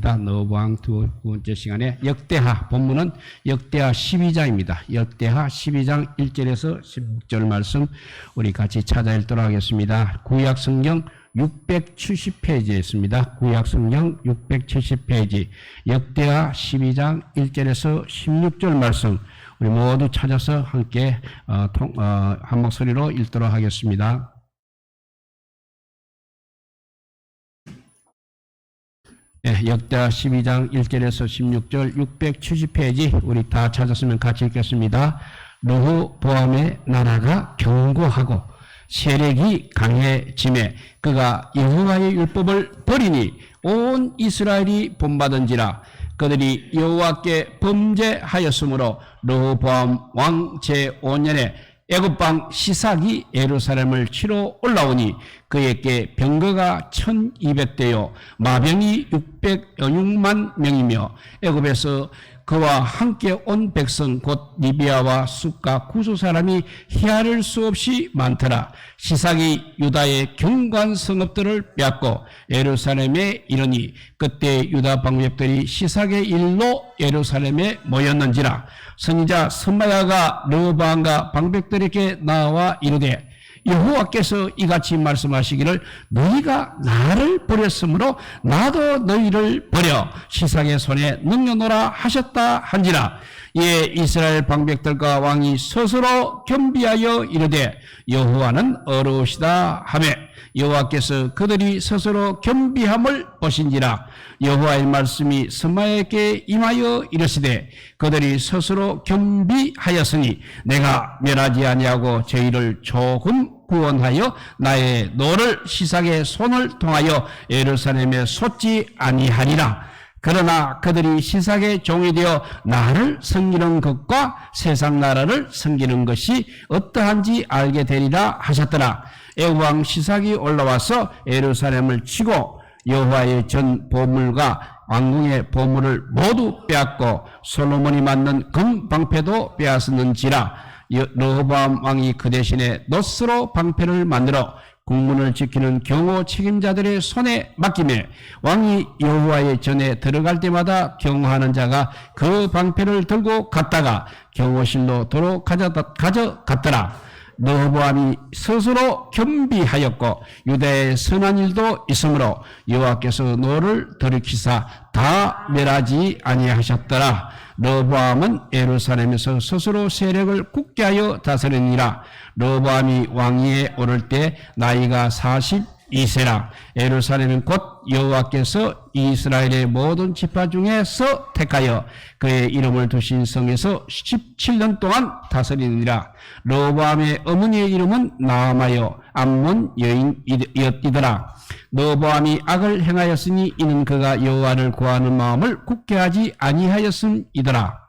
하겠습니다. 르호보암 두 번째 시간에 역대하, 본문은 역대하 12장입니다. 역대하 12장 1절에서 16절 말씀 우리 같이 찾아 읽도록 하겠습니다. 구약성경 670페이지에 있습니다. 구약성경 670페이지 역대하 12장 1절에서 16절 말씀 우리 모두 찾아서 함께 한 목소리로 읽도록 하겠습니다. 네, 역대하 12장 1절에서 16절 670페이지 우리 다 찾았으면 같이 읽겠습니다. 르호보암의 나라가 견고하고 세력이 강해짐에 그가 여호와의 율법을 버리니 온 이스라엘이 본받은지라. 그들이 여호와께 범죄하였으므로 르호보암 왕 제5년에 애굽왕 시삭이 예루살렘을 치러 올라오니 그에게 병거가 1200대요 마병이 606만 명이며 애굽에서 그와 함께 온 백성 곧 리비아와 숲과 구수 사람이 헤아릴 수 없이 많더라. 시삭이 유다의 견고한 성읍들을 빼앗고 예루살렘에 이르니 그때 유다 방백들이 시삭의 일로 예루살렘에 모였는지라. 선지자 스마야가 르호보암과 방백들에게 나와 이르되 여호와께서 이같이 말씀하시기를 너희가 나를 버렸으므로 나도 너희를 버려 시삭의 손에 넘겨놓으라 하셨다 한지라. 이에 이스라엘 방백들과 왕이 스스로 겸비하여 이르되 여호와는 어려우시다 하매 여호와께서 그들이 스스로 겸비함을 보신지라. 여호와의 말씀이 스마야에게 임하여 이르시되 그들이 스스로 겸비하였으니 내가 멸하지 아니하고 저희를 조금 구원하여 나의 노를 시삭의 손을 통하여 예루살렘에 쏟지 아니하리라. 그러나 그들이 시삭의 종이 되어 나를 섬기는 것과 세상 나라를 섬기는 것이 어떠한지 알게 되리라 하셨더라. 애굽왕 시삭이 올라와서 예루살렘을 치고 여호와의 전 보물과 왕궁의 보물을 모두 빼앗고 솔로몬이 만든 금 방패도 빼앗았는지라. 르호보암 왕이 그 대신에 놋으로 방패를 만들어 국문을 지키는 경호 책임자들의 손에 맡기매 왕이 여호와의 전에 들어갈 때마다 경호하는 자가 그 방패를 들고 갔다가 경호실로 도로 가져갔더라. 르호보암이 스스로 겸비하였고 유다의 선한 일도 있으므로 여호와께서 노를 돌이키사 다 멸하지 아니하셨더라. 르호보암은 예루살렘에서 스스로 세력을 굳게 하여 다스리니라. 르호보암이 왕위에 오를 때 나이가 42세라. 예루살렘은 곧 여호와께서 이스라엘의 모든 지파 중에서 택하여 그의 이름을 두신 성에서 17년 동안 다스리니라. 르호보암의 어머니의 이름은 나아마여 암몬 여인이더라. 르호보암이 악을 행하였으니 이는 그가 여호와를 구하는 마음을 굳게 하지 아니하였음이더라.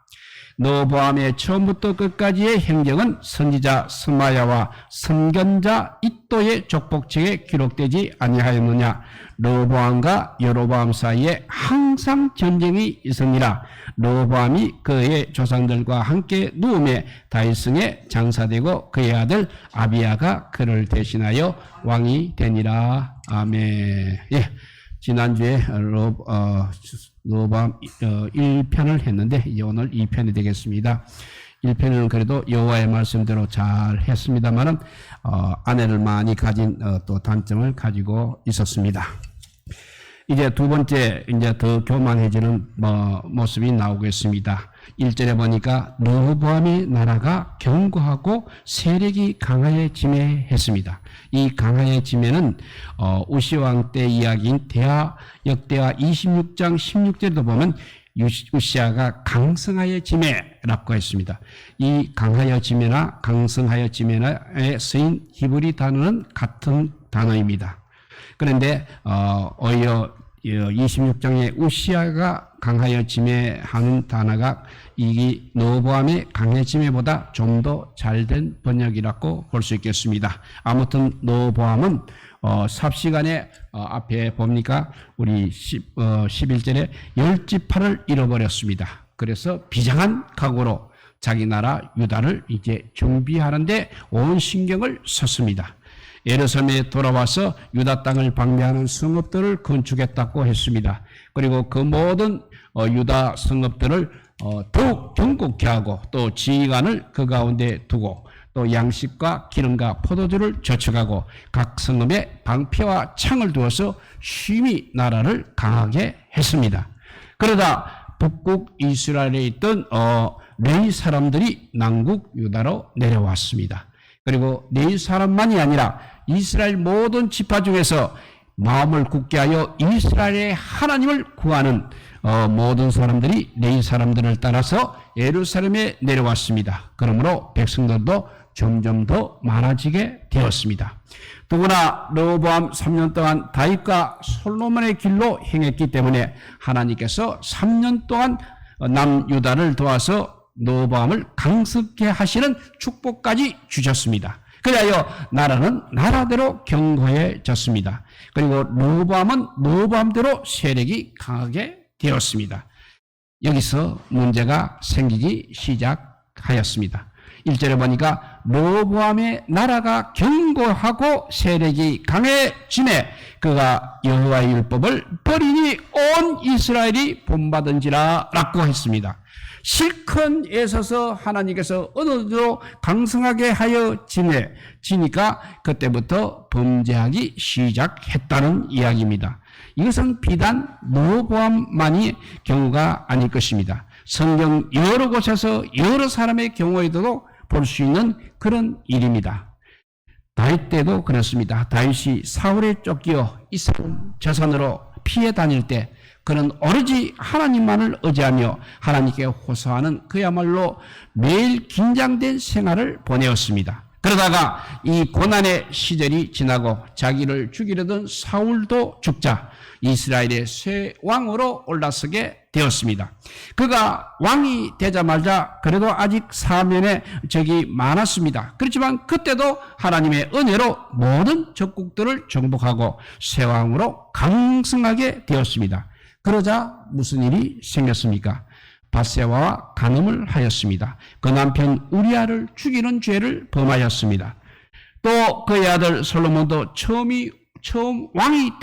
르호보암의 처음부터 끝까지의 행적은 선지자 스마야와 선견자 이또의 족복책에 기록되지 아니하였느냐. 르호보암과 여로보암 사이에 항상 전쟁이 있으니라. 르호보암이 그의 조상들과 함께 누움에 다윗성에 장사되고 그의 아들 아비야가 그를 대신하여 왕이 되니라. 아멘. 예. 지난주에 르호보암 1편을 했는데 이제 오늘 2편이 되겠습니다. 1편은 그래도 여호와의 말씀대로 잘 했습니다만은 아내를 많이 가진 또 단점을 가지고 있었습니다. 이제 두 번째 이제 더 교만해지는 모습이 나오고 있습니다. 1절에 보니까 르호보암의 나라가 견고하고 세력이 강하여짐에 했습니다. 이 강하여짐에는 우시왕 때 이야기인 역대하 26장 16절에도 보면 우시아가 강성하여짐에라고 했습니다. 이 강하여짐에나 강성하여짐에에 쓰인 히브리 단어는 같은 단어입니다. 그런데 오히려 26장에 우시아가 강하여짐에 하는 단어가 이 르호보암의 강해짐에보다 좀 더 잘된 번역이라고 볼 수 있겠습니다. 아무튼 르호보암은 삽시간에 앞에 봅니까? 우리 11절에 10지파를 잃어버렸습니다. 그래서 비장한 각오로 자기 나라 유다를 이제 준비하는데 온 신경을 썼습니다. 예루살렘에 돌아와서 유다 땅을 방배하는 성읍들을 건축했다고 했습니다. 그리고 그 모든 유다 성읍들을 더욱 견고케 하고 또 지휘관을 그 가운데 두고 또 양식과 기름과 포도주를 저축하고 각 성읍에 방패와 창을 두어서 심히 나라를 강하게 했습니다. 그러다 북국 이스라엘에 있던 레위 사람들이 남국 유다로 내려왔습니다. 그리고 레위 사람만이 아니라 이스라엘 모든 지파 중에서 마음을 굳게 하여 이스라엘의 하나님을 구하는 모든 사람들이 레위 사람들을 따라서 예루살렘에 내려왔습니다. 그러므로 백성들도 점점 더 많아지게 되었습니다. 더구나 르호보암 3년 동안 다윗과 솔로몬의 길로 행했기 때문에 하나님께서 3년 동안 남유다를 도와서 르호보암을 강섭게 하시는 축복까지 주셨습니다. 그리하여 나라는 나라대로 견고해졌습니다. 그리고 르호보암은 르호보암대로 세력이 강하게 되었습니다. 여기서 문제가 생기기 시작하였습니다. 1절에 보니까 르호보암의 나라가 견고하고 세력이 강해지매 그가 여호와의 율법을 버리니 온 이스라엘이 본받은지라 라고 했습니다. 실컷 애써서 하나님께서 어느 정도 강성하게 하여 지니까 그때부터 범죄하기 시작했다는 이야기입니다. 이것은 비단 르호보암만이 경우가 아닐 것입니다. 성경 여러 곳에서 여러 사람의 경우에도 볼 수 있는 그런 일입니다. 다윗 때도 그렇습니다. 다윗이 사울에 쫓겨 이스라엘 자손으로 피해 다닐 때 그는 오로지 하나님만을 의지하며 하나님께 호소하는 그야말로 매일 긴장된 생활을 보내었습니다. 그러다가 이 고난의 시절이 지나고 자기를 죽이려던 사울도 죽자 이스라엘의 새 왕으로 올라서게 되었습니다. 그가 왕이 되자마자 그래도 아직 사면에 적이 많았습니다. 그렇지만 그때도 하나님의 은혜로 모든 적국들을 정복하고 새 왕으로 강성하게 되었습니다. 그러자 무슨 일이 생겼습니까? 밧세바와 간음을 하였습니다. 그 남편 우리아를 죽이는 죄를 범하였습니다. 또 그의 아들 솔로몬도 처음 왕이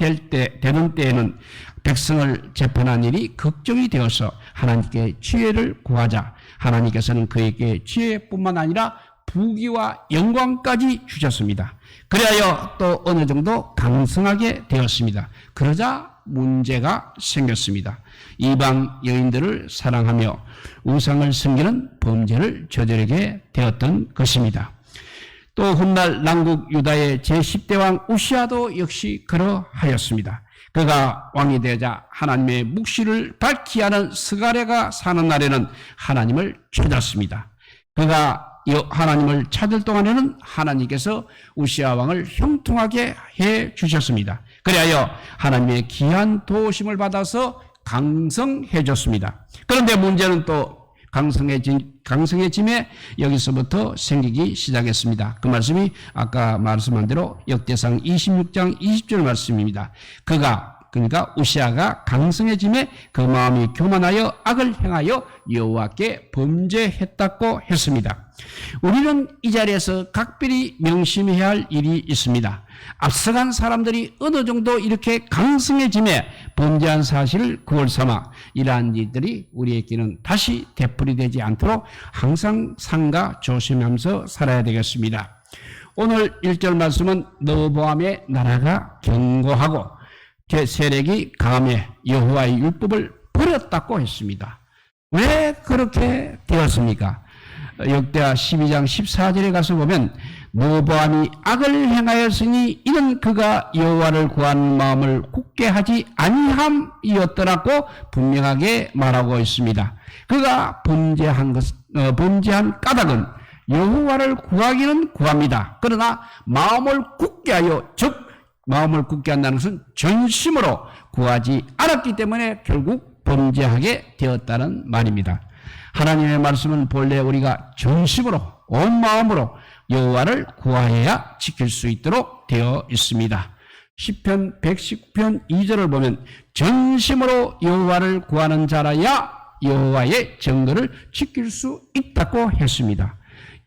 되는 때에는 백성을 재판한 일이 걱정이 되어서 하나님께 지혜를 구하자 하나님께서는 그에게 지혜뿐만 아니라 부귀와 영광까지 주셨습니다. 그리하여 또 어느 정도 강성하게 되었습니다. 그러자 문제가 생겼습니다. 이방 여인들을 사랑하며 우상을 섬기는 범죄를 저지르게 되었던 것입니다. 또 훗날 남국 유다의 제10대 왕 우시아도 역시 그러하였습니다. 그가 왕이 되자 하나님의 묵시를 밝히 하는 스가랴가 사는 날에는 하나님을 찾았습니다. 그가 하나님을 찾을 동안에는 하나님께서 우시아 왕을 형통하게 해 주셨습니다. 그리하여 하나님의 귀한 도우심을 받아서 강성해졌습니다. 그런데 문제는 또 강성해짐에 여기서부터 생기기 시작했습니다. 그 말씀이 아까 말씀한 대로 역대상 26장 20절 말씀입니다. 그러니까 우시아가 강성해짐에 그 마음이 교만하여 악을 행하여 여호와께 범죄했다고 했습니다. 우리는 이 자리에서 각별히 명심해야 할 일이 있습니다. 앞서간 사람들이 어느 정도 이렇게 강성해짐에 범죄한 사실을 그걸 삼아 이러한 일들이 우리에게는 다시 되풀이되지 않도록 항상 삼가 조심하면서 살아야 되겠습니다. 오늘 1절 말씀은 르호보암의 나라가 견고하고 세력이 강함에 여호와의 율법을 버렸다고 했습니다. 왜 그렇게 되었습니까? 역대하 12장 14절에 가서 보면 르호보암이 악을 행하였으니 이는 그가 여호와를 구하는 마음을 굳게 하지 아니함이었더라고 분명하게 말하고 있습니다. 그가 범죄한 까닭은 여호와를 구하기는 구합니다. 그러나 마음을 굳게 하여 마음을 굳게 한다는 것은 전심으로 구하지 않았기 때문에 결국 범죄하게 되었다는 말입니다. 하나님의 말씀은 본래 우리가 전심으로 온 마음으로 여호와를 구하여야 지킬 수 있도록 되어 있습니다. 시편 119편 2절을 보면 전심으로 여호와를 구하는 자라야 여호와의 정거를 지킬 수 있다고 했습니다.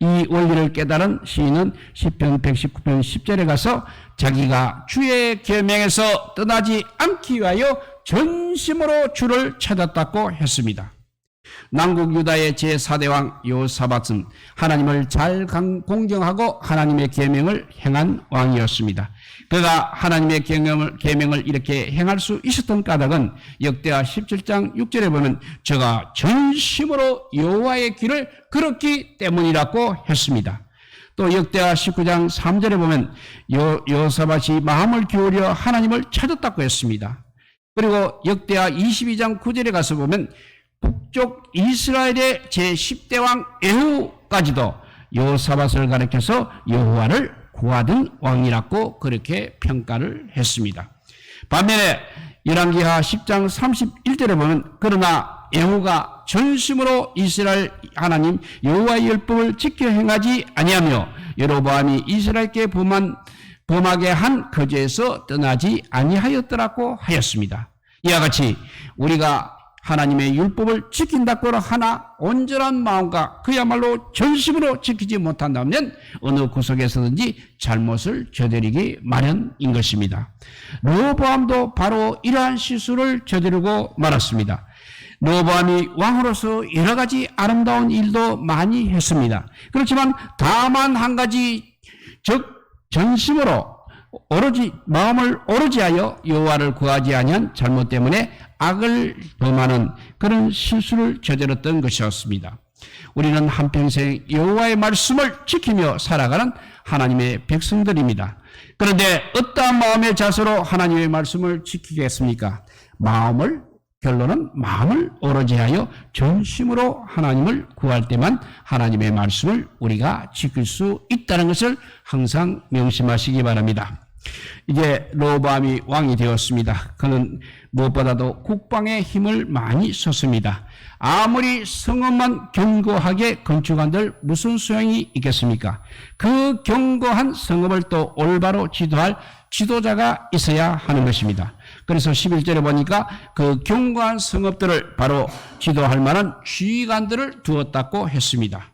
이 원리를 깨달은 시인은 시편 119편 10절에 가서 자기가 주의 계명에서 떠나지 않기 위하여 전심으로 주를 찾았다고 했습니다. 남국 유다의 제4대 왕 여호사밧은 하나님을 잘 공경하고 하나님의 계명을 행한 왕이었습니다. 그가 하나님의 계명을 이렇게 행할 수 있었던 까닭은 역대하 17장 6절에 보면 저가 전심으로 여호와의 길을 걸었기 때문이라고 했습니다. 또 역대하 19장 3절에 보면 여호사밧이 마음을 기울여 하나님을 찾았다고 했습니다. 그리고 역대하 22장 9절에 가서 보면 북쪽 이스라엘의 제10대 왕 에후까지도 여호사밧을 가리켜서 여호와를 구하던 왕이라고 그렇게 평가를 했습니다. 반면에 열왕기하 10장 31절에 보면 그러나 에후가 전심으로 이스라엘 하나님 여호와의 율법을 지켜 행하지 아니하며 여로보암이 이스라엘께 범하게 한 거제에서 떠나지 아니하였더라고 하였습니다. 이와 같이 우리가 하나님의 율법을 지킨다고 하나 온전한 마음과 그야말로 전심으로 지키지 못한다면 어느 구석에서든지 잘못을 저지르기 마련인 것입니다. 르호보암도 바로 이러한 실수를 저지르고 말았습니다. 르호보암이 왕으로서 여러 가지 아름다운 일도 많이 했습니다. 그렇지만 다만 한 가지, 즉 전심으로 오로지 마음을 오로지 하여 여호와를 구하지 아니한 잘못 때문에 악을 범하는 그런 실수를 저질렀던 것이었습니다. 우리는 한평생 여호와의 말씀을 지키며 살아가는 하나님의 백성들입니다. 그런데 어떠한 마음의 자세로 하나님의 말씀을 지키겠습니까? 결론은 마음을 오로지 하여 전심으로 하나님을 구할 때만 하나님의 말씀을 우리가 지킬 수 있다는 것을 항상 명심하시기 바랍니다. 이제 르호보암이 왕이 되었습니다. 그는 무엇보다도 국방에 힘을 많이 썼습니다. 아무리 성읍만 견고하게 건축한들 무슨 소용이 있겠습니까? 그 견고한 성읍을 또 올바로 지도할 지도자가 있어야 하는 것입니다. 그래서 11절에 보니까 그 견고한 성읍들을 바로 지도할 만한 지휘관들을 두었다고 했습니다.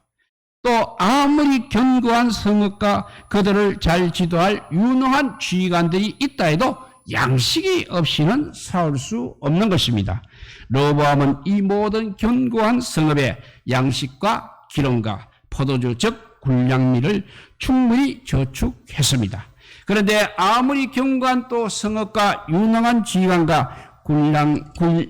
또 아무리 견고한 성읍과 그들을 잘 지도할 유능한 지휘관들이 있다 해도 양식이 없이는 싸울 수 없는 것입니다. 르호보암은 이 모든 견고한 성읍에 양식과 기름과 포도주 즉 군량미를 충분히 저축했습니다. 그런데 아무리 견고한 또 성읍과 유능한 지휘관과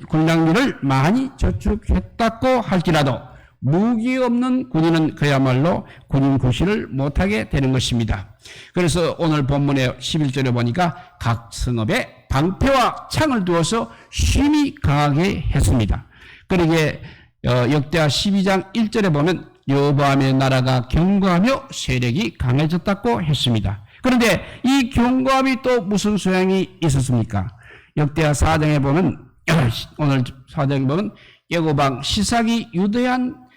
군량미를 많이 저축했다고 할지라도 무기 없는 군인은 그야말로 군인 구실을 못하게 되는 것입니다. 그래서 오늘 본문의 11절에 보니까 각 성읍에 방패와 창을 두어서 힘이 강하게 했습니다. 그러게 역대하 12장 1절에 보면 여호보암의 나라가 견고하며 세력이 강해졌다고 했습니다. 그런데 이 견고함이 또 무슨 소용이 있었습니까? 역대하 4장에 보면 오늘 4장에 보면 예고방 시삭이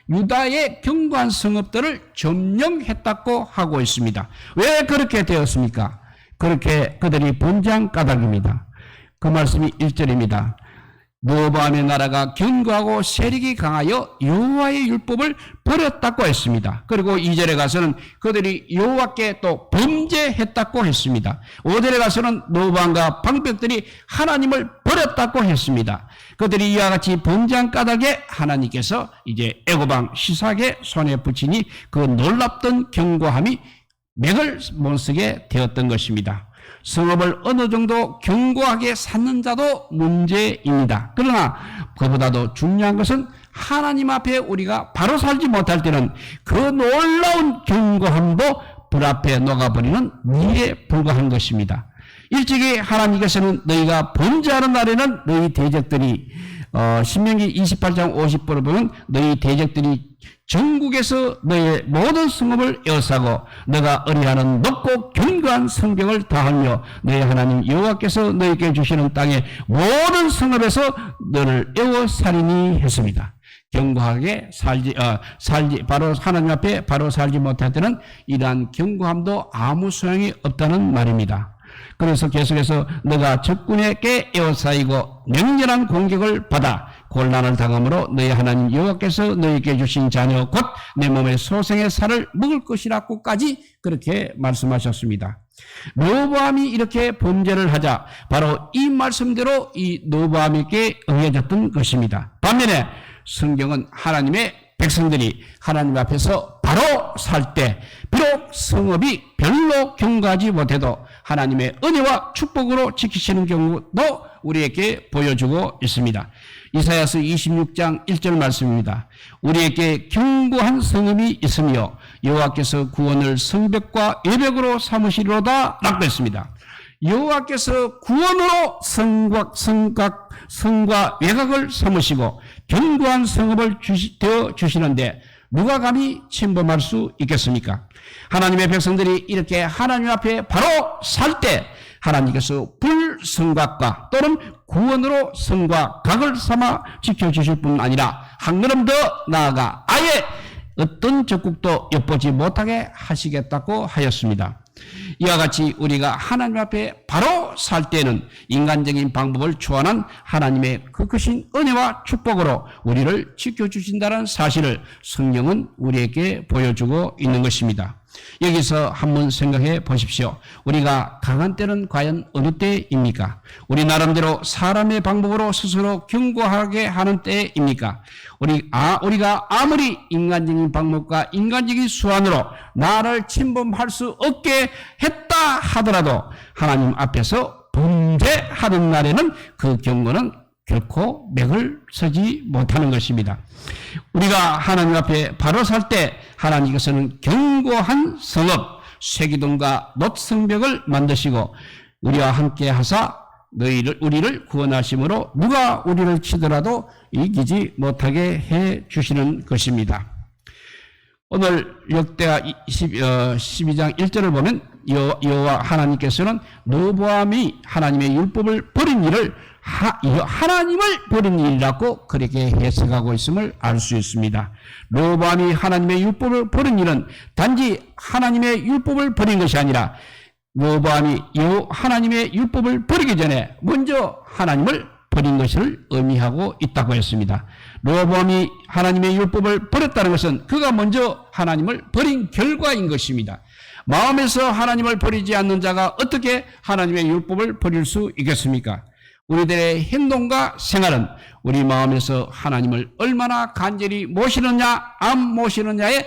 유다의 견고한 성읍들을 점령했다고 하고 있습니다. 왜 그렇게 되었습니까? 그렇게 그들이 본장 까닭입니다. 그 말씀이 1절입니다. 르호보암의 나라가 견고하고 세력이 강하여 여호와의 율법을 버렸다고 했습니다. 그리고 2절에 가서는 그들이 여호와께 또 범죄했다고 했습니다. 5절에 가서는 르호보암과 방백들이 하나님을 버렸다고 했습니다. 그들이 이와 같이 범죄한 까닭에 하나님께서 이제 애고방 시삭의 손에 붙이니 그 놀랍던 견고함이 맥을 못 쓰게 되었던 것입니다. 성읍을 어느 정도 견고하게 쌓는 자도 문제입니다. 그러나 그보다도 중요한 것은 하나님 앞에 우리가 바로 살지 못할 때는 그 놀라운 견고함도 불 앞에 녹아버리는 미에 불과한 것입니다. 일찍이 하나님께서는 너희가 범죄하는 날에는 너희 대적들이 신명기 28장 50절을 보면 너희 대적들이 전국에서 너희의 모든 성읍을 에워싸고 너가 의뢰하는 높고 견고한 성벽을 다하며 너희 하나님 여호와께서 너희에게 주시는 땅의 모든 성읍에서 너를 에워싸리니 했습니다. 견고하게 살지 바로 하나님 앞에 바로 살지 못할 때는 이러한 견고함도 아무 소용이 없다는 말입니다. 그래서 계속해서 너가 적군에게 에워싸이고 맹렬한 공격을 받아 곤란을 당함으로 너희 하나님 여호와께서 너희에게 주신 자녀 곧 내 몸의 소생의 살을 먹을 것이라고까지 그렇게 말씀하셨습니다. 르호보암이 이렇게 범죄를 하자 바로 이 말씀대로 이 르호보암에게 응해졌던 것입니다. 반면에 성경은 하나님의 백성들이 하나님 앞에서 바로 살 때 비록 성읍이 별로 경고하지 못해도 하나님의 은혜와 축복으로 지키시는 경우도 우리에게 보여주고 있습니다. 이사야서 26장 1절 말씀입니다. 우리에게 견고한 성읍이 있으며 여호와께서 구원을 성벽과 외벽으로 삼으시리로다 라고 했습니다. 여호와께서 구원으로 성과 외곽을 삼으시고 견고한 성읍을 되어 주시는데 누가 감히 침범할 수 있겠습니까? 하나님의 백성들이 이렇게 하나님 앞에 바로 살 때 하나님께서 불성곽과 또는 구원으로 성과 각을 삼아 지켜주실 뿐 아니라 한 걸음 더 나아가 아예 어떤 적국도 엿보지 못하게 하시겠다고 하였습니다. 이와 같이 우리가 하나님 앞에 바로 살 때는 인간적인 방법을 초월한 하나님의 그 크신 은혜와 축복으로 우리를 지켜주신다는 사실을 성경은 우리에게 보여주고 있는 것입니다. 여기서 한번 생각해 보십시오. 우리가 강한 때는 과연 어느 때입니까? 우리 나름대로 사람의 방법으로 스스로 경고하게 하는 때입니까? 우리가 아무리 인간적인 방법과 인간적인 수완으로 나를 침범할 수 없게 했다 하더라도 하나님 앞에서 범죄하는 날에는 그 경고는 결코 맥을 서지 못하는 것입니다. 우리가 하나님 앞에 바로 살 때 하나님께서는 견고한 성읍, 쇠기둥과 놋성벽을 만드시고 우리와 함께 하사 우리를 구원하심으로 누가 우리를 치더라도 이기지 못하게 해 주시는 것입니다. 오늘 역대하 12장 1절을 보면 여호와 하나님께서는 르호보암이 하나님의 율법을 버린 일을 하나님을 버린 일이라고 그렇게 해석하고 있음을 알 수 있습니다. 르호보암이 하나님의 율법을 버린 일은 단지 하나님의 율법을 버린 것이 아니라 르호보암이 하나님의 율법을 버리기 전에 먼저 하나님을 버린 것을 의미하고 있다고 했습니다. 르호보암이 하나님의 율법을 버렸다는 것은 그가 먼저 하나님을 버린 결과인 것입니다. 마음에서 하나님을 버리지 않는 자가 어떻게 하나님의 율법을 버릴 수 있겠습니까? 우리들의 행동과 생활은 우리 마음에서 하나님을 얼마나 간절히 모시느냐 안 모시느냐에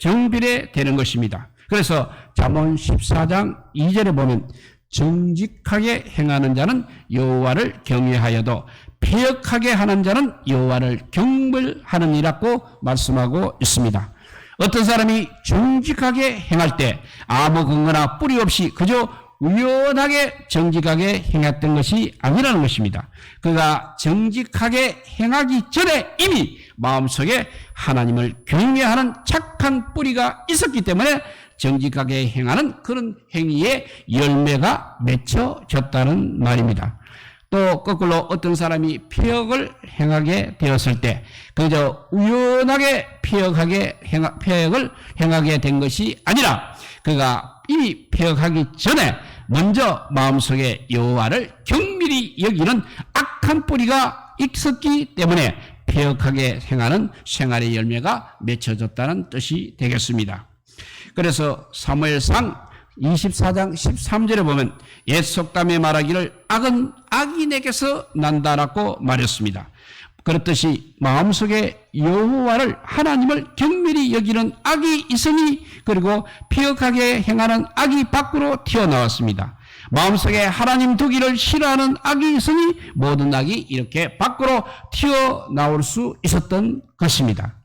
정비례 되는 것입니다. 그래서 잠언 14장 2절에 보면 정직하게 행하는 자는 여호와를 경외하여도 패역하게 하는 자는 여호와를 경벌하느니라고 말씀하고 있습니다. 어떤 사람이 정직하게 행할 때 아무 근거나 뿌리 없이 그저 우연하게 정직하게 행했던 것이 아니라는 것입니다. 그가 정직하게 행하기 전에 이미 마음속에 하나님을 경외하는 착한 뿌리가 있었기 때문에 정직하게 행하는 그런 행위에 열매가 맺혀졌다는 말입니다. 또 거꾸로 어떤 사람이 패역을 행하게 되었을 때 그저 우연하게 패역을 행하게 된 것이 아니라 그가 이미 패역하기 전에 먼저 마음속에 여호와를 경밀히 여기는 악한 뿌리가 있었기 때문에 패역하게 행하는 생활의 열매가 맺혀졌다는 뜻이 되겠습니다. 그래서 사무엘상 24장 13절에 보면 옛 속담에 말하기를 악은 악인에게서 난다라고 말했습니다. 그렇듯이 마음속에 여호와를 하나님을 경밀히 여기는 악이 있으니 그리고 패역하게 행하는 악이 밖으로 튀어나왔습니다. 마음속에 하나님 두기를 싫어하는 악이 있으니 모든 악이 이렇게 밖으로 튀어나올 수 있었던 것입니다.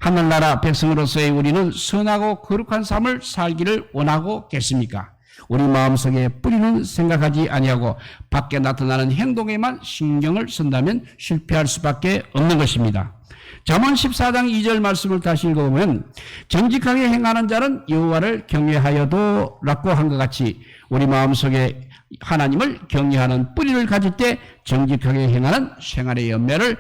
하늘나라 백성으로서의 우리는 선하고 거룩한 삶을 살기를 원하고 계십니까? 우리 마음속에 뿌리는 생각하지 아니하고 밖에 나타나는 행동에만 신경을 쓴다면 실패할 수밖에 없는 것입니다. 잠언 14장 2절 말씀을 다시 읽어보면 정직하게 행하는 자는 여호와를 경외하여도 라고 한 것 같이 우리 마음속에 하나님을 경외하는 뿌리를 가질 때 정직하게 행하는 생활의 열매를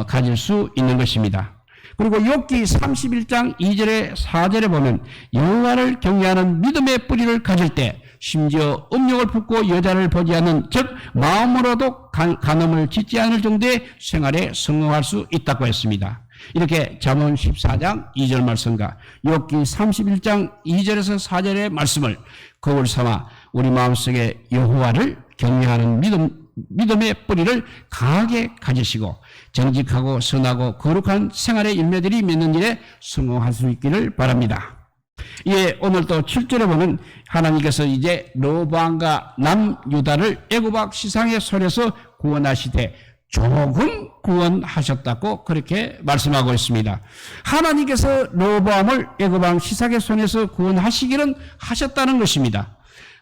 가질 수 있는 것입니다. 그리고 욥기 31장 2절에 4절에 보면 여호와를 경외하는 믿음의 뿌리를 가질 때 심지어 음욕을 품고 여자를 보지 않는 즉 마음으로도 간음을 짓지 않을 정도의 생활에 성공할 수 있다고 했습니다. 이렇게 잠언 14장 2절 말씀과 욥기 31장 2절에서 4절의 말씀을 거울 삼아 우리 마음속에 여호와를 경외하는 믿음의 뿌리를 강하게 가지시고 정직하고 선하고 거룩한 생활의 일매들이 맺는 일에 성공할 수 있기를 바랍니다. 예, 오늘 또 7절에 보면 하나님께서 이제 르호보암과 남유다를 애굽 시상의 손에서 구원하시되 조금 구원하셨다고 그렇게 말씀하고 있습니다. 하나님께서 르호보암을 애굽 시삭의 손에서 구원하시기는 하셨다는 것입니다.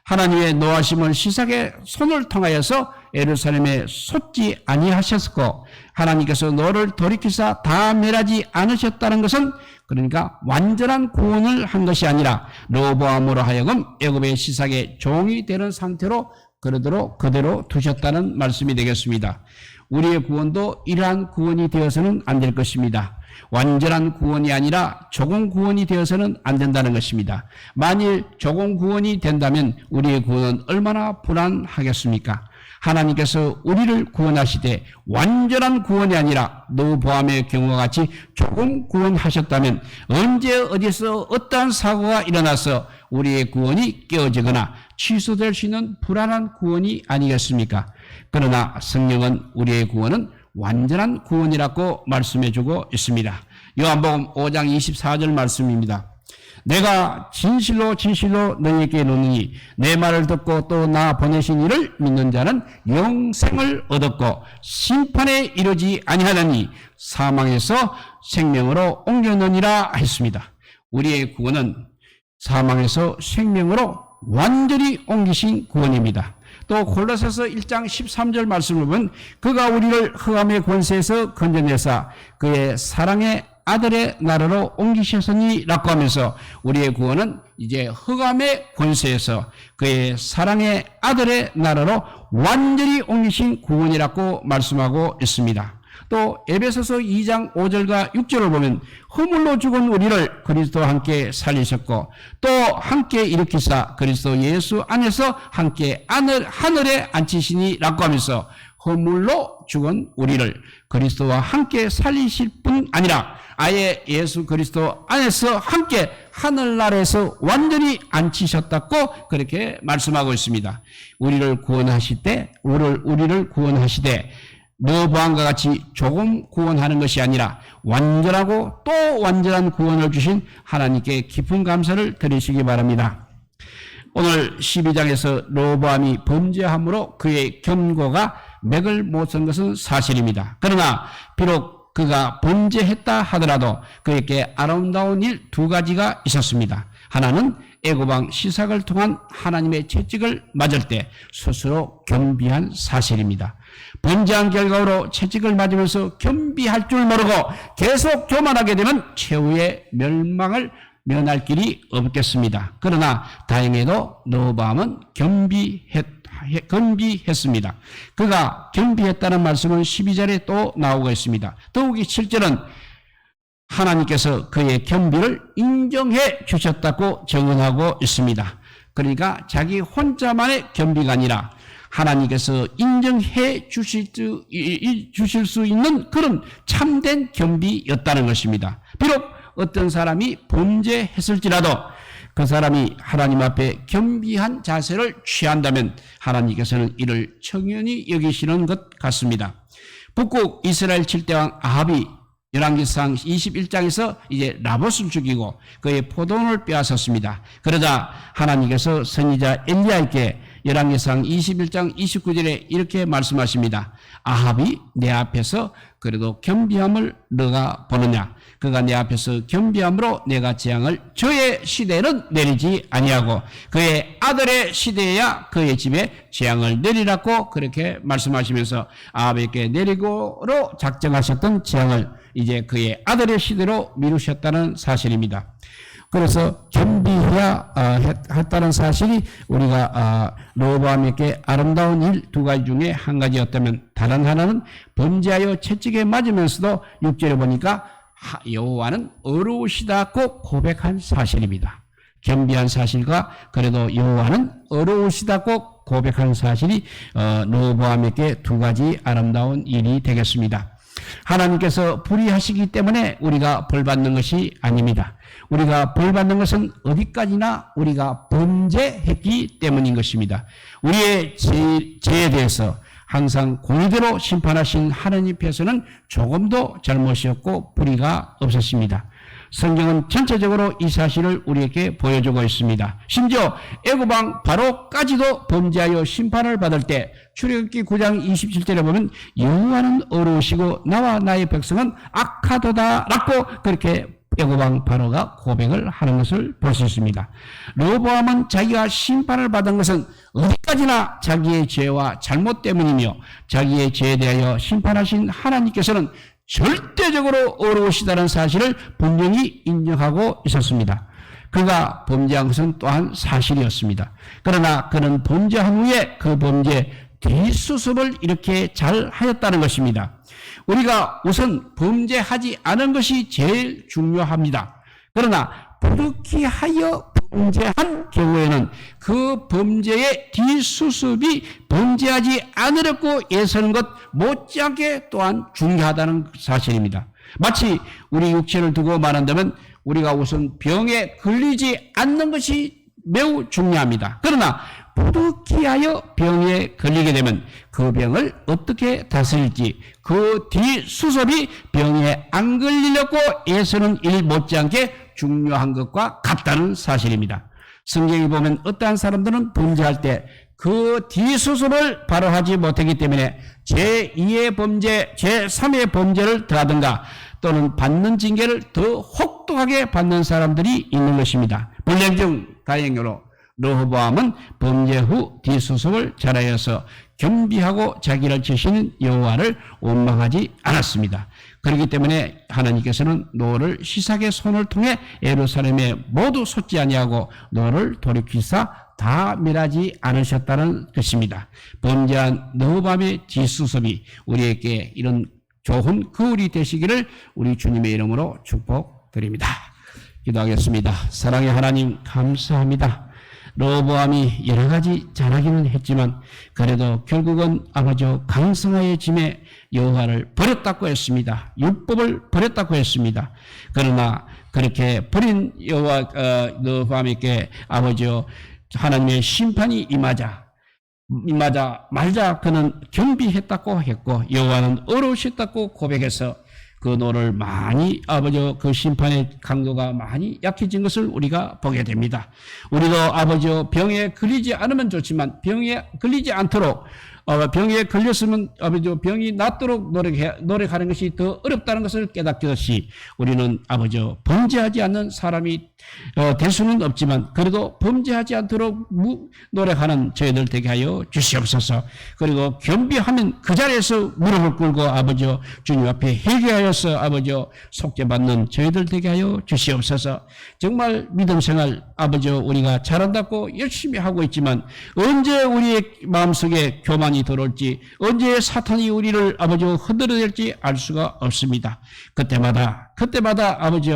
하나님의 노하심을 시삭의 손을 통하여서 예루살렘에 솟지 아니하셨고 하나님께서 너를 돌이키사 다 멸하지 않으셨다는 것은 그러니까 완전한 구원을 한 것이 아니라 르호보암으로 하여금 애굽의 시삭의 종이 되는 상태로 그대로 두셨다는 말씀이 되겠습니다. 우리의 구원도 이러한 구원이 되어서는 안 될 것입니다. 완전한 구원이 아니라 조금 구원이 되어서는 안 된다는 것입니다. 만일 조금 구원이 된다면 우리의 구원은 얼마나 불안하겠습니까? 하나님께서 우리를 구원하시되 완전한 구원이 아니라 르호보암의 경우와 같이 조금 구원하셨다면 언제 어디서 어떠한 사고가 일어나서 우리의 구원이 깨어지거나 취소될 수 있는 불안한 구원이 아니겠습니까? 그러나 성령은 우리의 구원은 완전한 구원이라고 말씀해주고 있습니다. 요한복음 5장 24절 말씀입니다. 내가 진실로 너희에게 이르노니 내 말을 듣고 또 나 보내신 이를 믿는 자는 영생을 얻었고 심판에 이르지 아니하나니 사망에서 생명으로 옮겨놓으니라 했습니다. 우리의 구원은 사망에서 생명으로 완전히 옮기신 구원입니다. 또 골로새서 1장 13절 말씀을 보면 그가 우리를 흑암의 권세에서 건져내사 그의 사랑의 아들의 나라로 옮기셨으니 라고 하면서 우리의 구원은 이제 흑암의 권세에서 그의 사랑의 아들의 나라로 완전히 옮기신 구원이라고 말씀하고 있습니다. 또 에베소서 2장 5절과 6절을 보면 허물로 죽은 우리를 그리스도와 함께 살리셨고 또 함께 일으키사 그리스도 예수 안에서 함께 하늘에 앉히시니 라고 하면서 허물로 죽은 우리를 그리스도와 함께 살리실 뿐 아니라 아예 예수 그리스도 안에서 함께 하늘나라에서 완전히 앉히셨다고 그렇게 말씀하고 있습니다. 우리를 구원하시되 르호보암과 같이 조금 구원하는 것이 아니라 완전하고 또 완전한 구원을 주신 하나님께 깊은 감사를 드리시기 바랍니다. 오늘 12장에서 르호보암이 범죄함으로 그의 견고가 맥을 못 쓴 것은 사실입니다. 그러나 비록 그가 범죄했다 하더라도 그에게 아름다운 일 두 가지가 있었습니다. 하나는 애굽왕 시삭을 통한 하나님의 채찍을 맞을 때 스스로 겸비한 사실입니다. 범죄한 결과로 채찍을 맞으면서 겸비할 줄 모르고 계속 교만하게 되면 최후의 멸망을 면할 길이 없겠습니다. 그러나 다행히도 르호보암은 겸비했습니다. 그가 겸비했다는 말씀은 12절에 또 나오고 있습니다. 더욱이 7절은 하나님께서 그의 겸비를 인정해 주셨다고 증언하고 있습니다. 그러니까 자기 혼자만의 겸비가 아니라 하나님께서 인정해 주실 수 있는 그런 참된 겸비였다는 것입니다. 비록 어떤 사람이 범죄했을지라도 그 사람이 하나님 앞에 겸비한 자세를 취한다면 하나님께서는 이를 청연히 여기시는 것 같습니다. 북국 이스라엘 7대왕 아합이 열왕기상 21장에서 이제 라봇을 죽이고 그의 포도원을 빼앗았습니다. 그러자 하나님께서 선지자 엘리야에게 열왕기상 21장 29절에 이렇게 말씀하십니다. 아합이 내 앞에서 그래도 겸비함을 너가 보느냐? 그가 내 앞에서 겸비함으로 내가 재앙을 저의 시대에는 내리지 아니하고 그의 아들의 시대에야 그의 집에 재앙을 내리라고 그렇게 말씀하시면서 아합에게 내리고로 작정하셨던 재앙을 이제 그의 아들의 시대로 미루셨다는 사실입니다. 그래서 겸비해야 했다는 사실이 우리가 르호보암에게 아름다운 일 두 가지 중에 한 가지였다면 다른 하나는 범죄하여 채찍에 맞으면서도 6절에 보니까 여호와는 어려우시다고 고백한 사실입니다. 겸비한 사실과 그래도 여호와는 어려우시다고 고백한 사실이 르호보암에게 두 가지 아름다운 일이 되겠습니다. 하나님께서 불의하시기 때문에 우리가 벌받는 것이 아닙니다. 우리가 벌받는 것은 어디까지나 우리가 범죄했기 때문인 것입니다. 우리의 죄에 대해서 항상 공의대로 심판하신 하나님께서는 조금도 잘못이었고 불의가 없었습니다. 성경은 전체적으로 이 사실을 우리에게 보여주고 있습니다. 심지어 애굽왕 바로까지도 범죄하여 심판을 받을 때 출애굽기 9장 27절에 보면 여호와는 어루우시고 나와 나의 백성은 악하도다라고 그렇게 애굽왕 바로가 고백을 하는 것을 볼 수 있습니다. 르호보암은 자기가 심판을 받은 것은 어디까지나 자기의 죄와 잘못 때문이며 자기의 죄에 대하여 심판하신 하나님께서는 절대적으로 어려우시다는 사실을 분명히 인정하고 있었습니다. 그가 범죄한 것은 또한 사실이었습니다. 그러나 그는 범죄한 후에 그 범죄 뒷수습을 이렇게 잘 하였다는 것입니다. 우리가 우선 범죄하지 않은 것이 제일 중요합니다. 그러나 부득이 하여 범죄한 경우에는 그 범죄의 뒷수습이 범죄하지 않으려고 애쓰는 것 못지않게 또한 중요하다는 사실입니다. 마치 우리 육체를 두고 말한다면 우리가 우선 병에 걸리지 않는 것이 매우 중요합니다. 그러나 부득이하여 병에 걸리게 되면 그 병을 어떻게 다스릴지 그 뒷수습이 병에 안 걸리려고 애쓰는 일 못지않게 중요한 것과 같다는 사실입니다. 성경에 보면 어떠한 사람들은 범죄할 때 그 뒷수습을 바로 하지 못하기 때문에 제2의 범죄, 제3의 범죄를 더하든가 또는 받는 징계를 더 혹독하게 받는 사람들이 있는 것입니다. 본령 중 다행으로 르호보암은 범죄 후 뒷수습을 잘하여서 겸비하고 자기를 지시는 여호와를 원망하지 않았습니다. 그렇기 때문에 하나님께서는 노를 시삭의 손을 통해 예루살렘에 모두 솟지 아니하고 노를 돌이키사 다 멸하지 않으셨다는 것입니다. 범죄한 르호보암의 뒷수습이 우리에게 이런 좋은 거울이 되시기를 우리 주님의 이름으로 축복드립니다. 기도하겠습니다. 사랑의 하나님 감사합니다. 르호보암이 여러 가지 잘하기는 했지만 그래도 결국은 아버지 강성하의 짐에 여호와를 버렸다고 했습니다. 율법을 버렸다고 했습니다. 그러나 그렇게 버린 르호보암에게 아버지 하나님의 심판이 임하자 말자 그는 겸비했다고 했고 여호와는 어려우셨다고 고백해서 그 노를 많이 아버지 그 심판의 강도가 많이 약해진 것을 우리가 보게 됩니다. 우리도 아버지 병에 걸리지 않으면 좋지만 병에 걸리지 않도록 병에 걸렸으면 아버지 병이 낫도록 노력하는 것이 더 어렵다는 것을 깨닫듯이 우리는 아버지 범죄하지 않는 사람이 될 수는 없지만 그래도 범죄하지 않도록 노력하는 저희들 되게 하여 주시옵소서. 그리고 겸비하면 그 자리에서 무릎을 꿇고 아버지 주님 앞에 회개하여서 아버지 속죄받는 저희들 되게 하여 주시옵소서. 정말 믿음 생활 아버지 우리가 잘한다고 열심히 하고 있지만 언제 우리의 마음속에 교만이 들어올지 언제 사탄이 우리를 아버지 흔들어댈지 알 수가 없습니다. 그때마다 아버지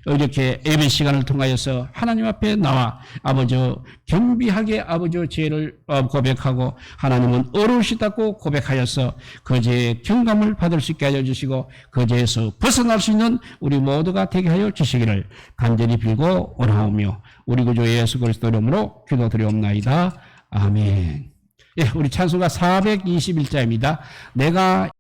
이렇게 예배 시간을 통하여서 하나님 앞에 나와 아버지 겸비하게 아버지 죄를 고백하고 하나님은 어려우시다고 고백하여서 그 죄의 경감을 받을 수 있게 하여 주시고 그 죄에서 벗어날 수 있는 우리 모두가 되게 하여 주시기를 간절히 빌고 원하오며 우리 구주 예수 그리스도 이름으로 기도드리옵나이다. 아멘. 예, 우리 찬송가 421자입니다. 내가